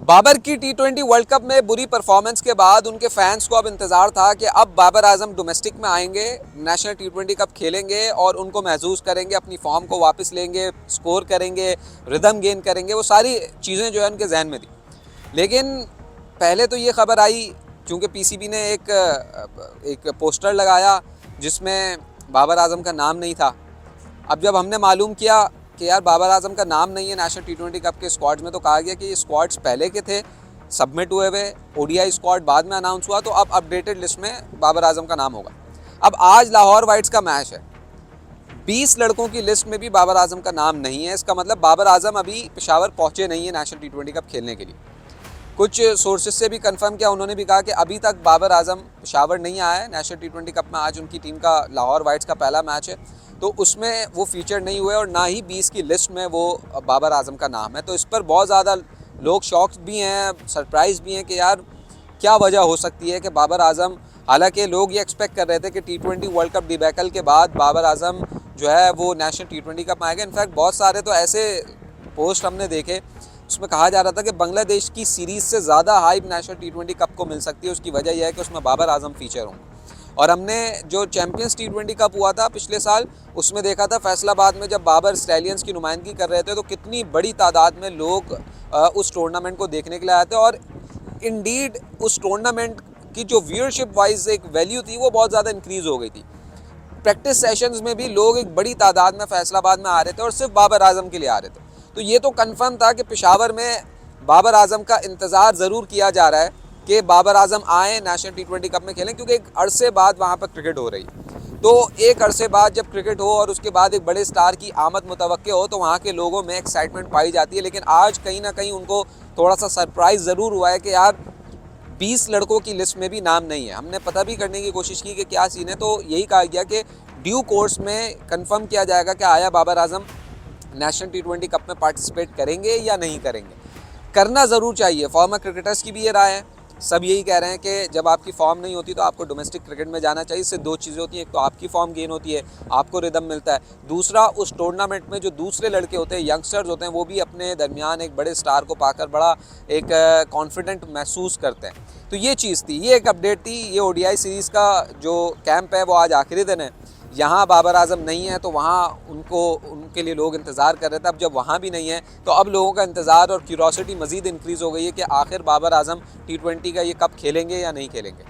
बाबर की टी20 world cup में बुरी परफॉर्मेंस के बाद उनके फैंस को अब इंतज़ार था कि अब बाबर आजम डोमेस्टिक में आएंगे, नेशनल टी20 कप खेलेंगे और उनको महसूस करेंगे, अपनी फॉर्म को वापस लेंगे, स्कोर करेंगे, रिदम गेन करेंगे। वो सारी चीज़ें जो है उनके जहन में थी। लेकिन पहले तो ये खबर आई, चूँकि पीसीबी ने एक पोस्टर लगाया जिसमें बाबर आजम का नाम नहीं था। अब जब हमने मालूम किया कि यार बाबर आजम का नाम नहीं है नेशनल टी20 कप के स्क्वाड्स में, तो कहा गया कि ये स्क्वाड्स पहले के थे, सबमिट हुए हुए, ओडीआई स्क्वाड बाद में अनाउंस हुआ, तो अब अपडेटेड लिस्ट में बाबर आजम का नाम होगा। अब आज लाहौर वाइट्स का मैच है, 20 लड़कों की लिस्ट में भी बाबर आजम का नाम नहीं है। इसका मतलब बाबर आजम अभी पेशावर पहुंचे नहीं है नेशनल टी20 कप खेलने के लिए। कुछ सोर्सेज से भी कंफर्म किया, उन्होंने भी कहा कि अभी तक बाबर आजम पेशावर नहीं आया है नेशनल टी20 कप में। आज उनकी टीम का लाहौर वाइट्स का पहला मैच है, तो उसमें वो फीचर नहीं हुए और ना ही 20 की लिस्ट में वो बाबर आजम का नाम है। तो इस पर बहुत ज़्यादा लोग शॉक्ड भी हैं, सरप्राइज भी हैं कि यार क्या वजह हो सकती है कि बाबर आजम, हालांकि लोग ये एक्सपेक्ट कर रहे थे कि टी20 वर्ल्ड कप डिबैकल के बाद बाबर आजम जो है वो नेशनल टी20 कप में आएगा। इनफैक्ट बहुत सारे तो ऐसे पोस्ट हमने देखे, उसमें कहा जा रहा था कि बांग्लादेश की सीरीज़ से ज़्यादा हाइप नेशनल टी20 कप को मिल सकती है। उसकी वजह यह है कि उसमें बाबर आजम फीचर होंगे। और हमने जो चैम्पियंस टी20 कप हुआ था पिछले साल, उसमें देखा था फैसलाबाद में जब बाबर स्टैलियंस की नुमाइंदगी कर रहे थे तो कितनी बड़ी तादाद में लोग उस टूर्नामेंट को देखने के लिए आए थे। और इंडीड उस टूर्नामेंट की जो व्यूअरशिप वाइज एक वैल्यू थी वो बहुत ज़्यादा इंक्रीज़ हो गई थी। प्रैक्टिस सेशंस में भी लोग एक बड़ी तादाद में फैसलाबाद में आ रहे थे और सिर्फ बाबर आजम के लिए आ रहे थे। तो ये तो कंफर्म था कि पेशावर में बाबर आजम का इंतज़ार ज़रूर किया जा रहा है कि बाबर आजम आएँ, नेशनल टी20 कप में खेलें, क्योंकि एक अरसे बाद वहाँ पर क्रिकेट हो रही है। तो एक अरसे बाद जब क्रिकेट हो और उसके बाद एक बड़े स्टार की आमद मुतवक्के हो तो वहाँ के लोगों में एक्साइटमेंट पाई जाती है। लेकिन आज कहीं ना कहीं उनको थोड़ा सा सरप्राइज़ ज़रूर हुआ है कि यार 20 लड़कों की लिस्ट में भी नाम नहीं है। हमने पता भी करने की कोशिश की कि क्या सीन है, तो यही कहा गया कि ड्यू कोर्स में कंफर्म किया जाएगा कि आया बाबर आजम नेशनल टी20 कप में पार्टिसिपेट करेंगे या नहीं करेंगे। करना ज़रूर चाहिए, फॉर्मर क्रिकेटर्स की भी ये राय है, सब यही कह रहे हैं कि जब आपकी फॉर्म नहीं होती तो आपको डोमेस्टिक क्रिकेट में जाना चाहिए। इससे दो चीज़ें होती हैं, एक तो आपकी फॉर्म गेन होती है, आपको रिदम मिलता है, दूसरा उस टूर्नामेंट में जो दूसरे लड़के होते हैं, यंगस्टर्स होते हैं, वो भी अपने दरमियान एक बड़े स्टार को पाकर बड़ा एक कॉन्फिडेंट महसूस करते हैं। तो ये चीज़ थी, ये एक अपडेट थी। ये ओडीआई सीरीज़ का जो कैंप है वो आज आखिरी दिन है। यहाँ बाबर आजम नहीं है तो वहाँ उनके लिए लोग इंतज़ार कर रहे थे। अब जब वहाँ भी नहीं है तो अब लोगों का इंतज़ार और क्यूरोसिटी मज़ीद इंक्रीज़ हो गई है कि आखिर बाबर आजम टी20 का ये कप खेलेंगे या नहीं खेलेंगे।